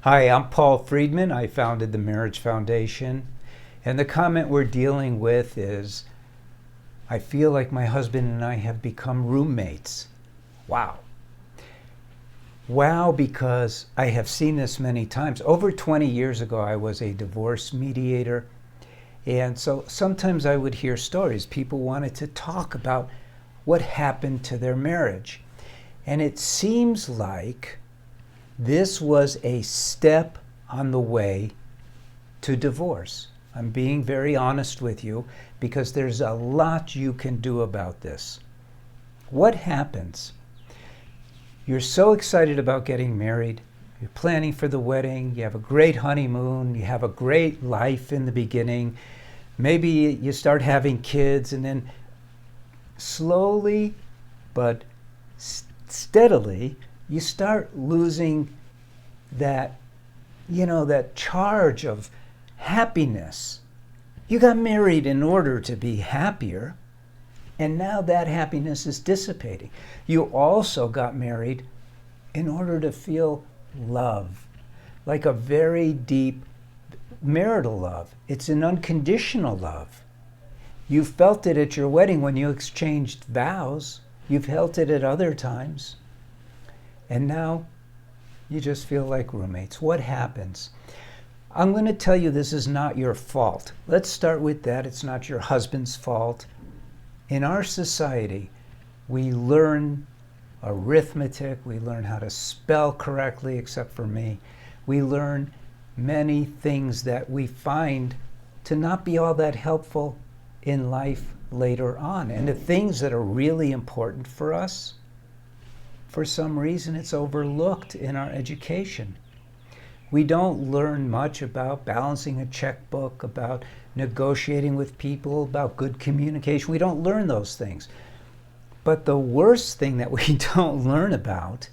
Hi, I'm Paul Friedman. I founded the Marriage Foundation. And the comment we're dealing with is, I feel like my husband and I have become roommates. Wow. Wow, because I have seen this many times. Over 20 years ago, I was a divorce mediator. And so sometimes I would hear stories. People wanted to talk about what happened to their marriage. And it seems like this was a step on the way to divorce. I'm being very honest with you because there's a lot you can do about this. What happens? You're so excited about getting married. You're planning for the wedding. You have a great honeymoon. You have a great life in the beginning. Maybe you start having kids, and then slowly but steadily, you start losing that, that charge of happiness. You got married in order to be happier, and now that happiness is dissipating. You also got married in order to feel love, like a very deep marital love. It's an unconditional love. You felt it at your wedding when you exchanged vows. You've felt it at other times. And now you just feel like roommates. What happens? I'm going to tell you this is not your fault. Let's start with that. It's not your husband's fault. In our society, we learn arithmetic. We learn how to spell correctly, except for me. We learn many things that we find to not be all that helpful in life later on. And the things that are really important for us, for some reason, it's overlooked in our education. We don't learn much about balancing a checkbook, about negotiating with people, about good communication. We don't learn those things. But the worst thing that we don't learn about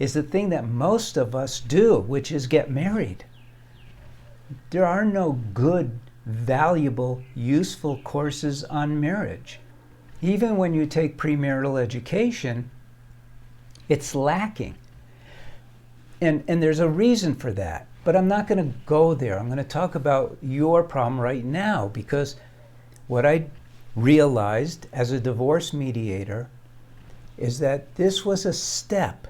is the thing that most of us do, which is get married. There are no good, valuable, useful courses on marriage. Even when you take premarital education, it's lacking. And there's a reason for that. But I'm not going to go there. I'm going to talk about your problem right now, because what I realized as a divorce mediator is that this was a step.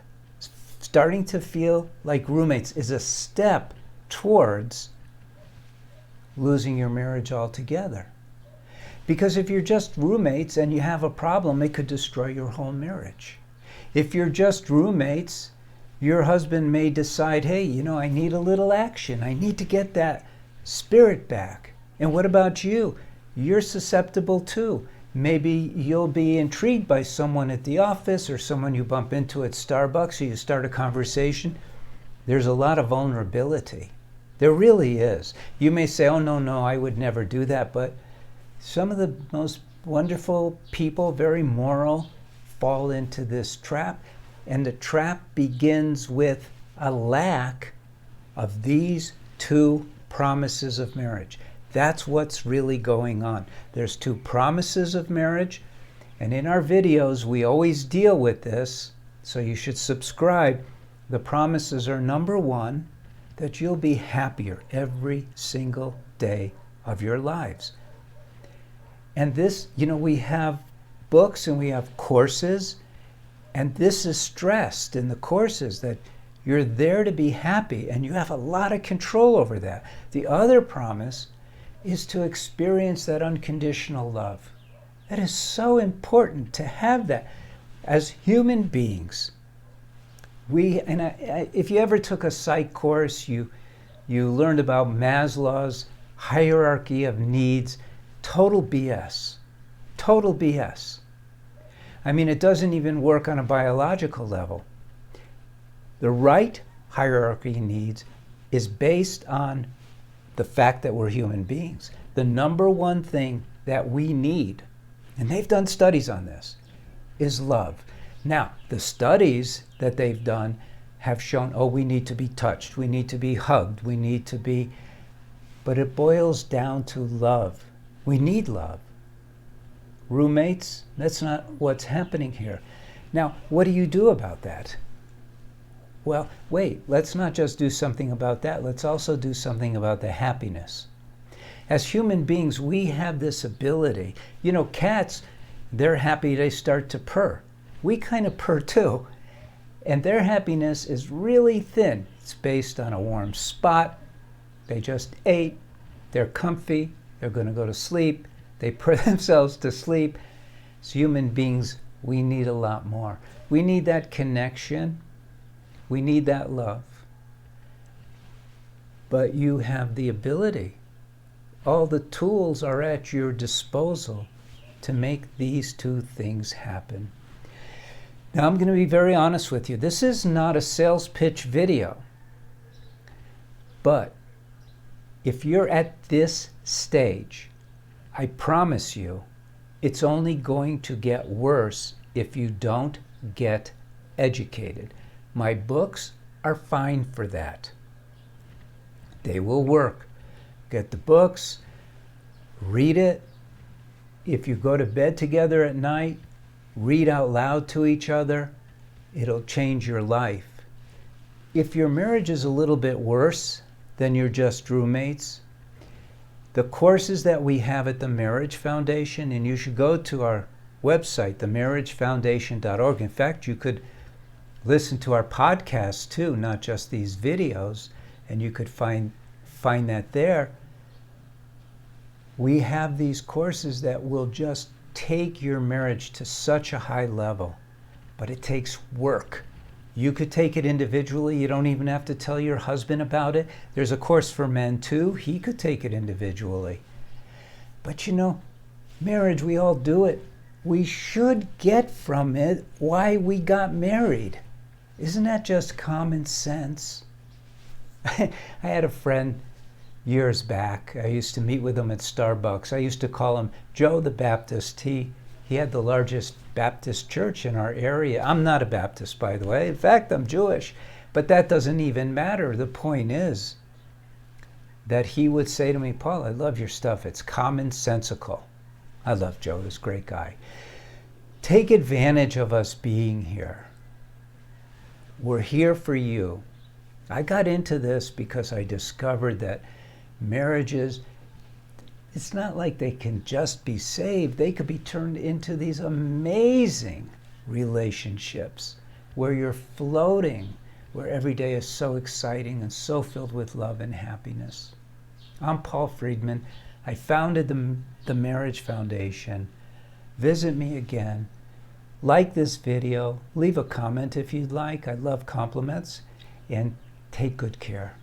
Starting to feel like roommates is a step towards losing your marriage altogether. Because if you're just roommates and you have a problem, it could destroy your whole marriage. If you're just roommates, your husband may decide, hey, I need a little action. I need to get that spirit back. And what about you? You're susceptible too. Maybe you'll be intrigued by someone at the office or someone you bump into at Starbucks, so you start a conversation. There's a lot of vulnerability. There really is. You may say, oh, no, I would never do that. But some of the most wonderful people, very moral, fall into this trap. And the trap begins with a lack of these two promises of marriage. That's what's really going on. There's two promises of marriage. And in our videos, we always deal with this. So you should subscribe. The promises are, number one, that you'll be happier every single day of your lives. And this, we have books and we have courses, and this is stressed in the courses that you're there to be happy and you have a lot of control over that. The other promise is to experience that unconditional love. That is so important to have that. As human beings, if you ever took a psych course, you learned about Maslow's hierarchy of needs. Total BS. Total BS. I mean, it doesn't even work on a biological level. The right hierarchy of needs is based on the fact that we're human beings. The number one thing that we need, and they've done studies on this, is love. Now, the studies that they've done have shown, we need to be touched, we need to be hugged, but it boils down to love. We need love. Roommates, that's not what's happening here. Now, what do you do about that? Well, wait, let's not just do something about that. Let's also do something about the happiness. As human beings, we have this ability. You know, cats, they're happy, they start to purr. We kind of purr too. And their happiness is really thin. It's based on a warm spot. They just ate. They're comfy. They're going to go to sleep. They purr themselves to sleep. As human beings, we need a lot more. We need that connection. We need that love. But you have the ability. All the tools are at your disposal to make these two things happen. Now, I'm going to be very honest with you. This is not a sales pitch video. But if you're at this stage, I promise you, it's only going to get worse if you don't get educated. My books are fine for that. They will work. Get the books, read it. If you go to bed together at night, read out loud to each other. It'll change your life. If your marriage is a little bit worse than you're just roommates, the courses that we have at the Marriage Foundation, and you should go to our website, themarriagefoundation.org. In fact, you could listen to our podcast too, not just these videos, and you could find that there. We have these courses that will just take your marriage to such a high level, but it takes work. You could take it individually. You don't even have to tell your husband about it. There's a course for men too. He could take it individually. But you know, marriage, we all do it. We should get from it why we got married. Isn't that just common sense? I had a friend years back. I used to meet with him at Starbucks. I used to call him Joe the Baptist. He had the largest Baptist church in our area. I'm not a Baptist, by the way. In fact, I'm Jewish. But that doesn't even matter. The point is that he would say to me, Paul, I love your stuff. It's commonsensical. I love Joe, this great guy. Take advantage of us being here. We're here for you. I got into this because I discovered that marriages, it's not like they can just be saved. They could be turned into these amazing relationships where you're floating, where every day is so exciting and so filled with love and happiness. I'm Paul Friedman. I founded the Marriage Foundation. Visit me again. Like this video. Leave a comment if you'd like. I love compliments. And take good care.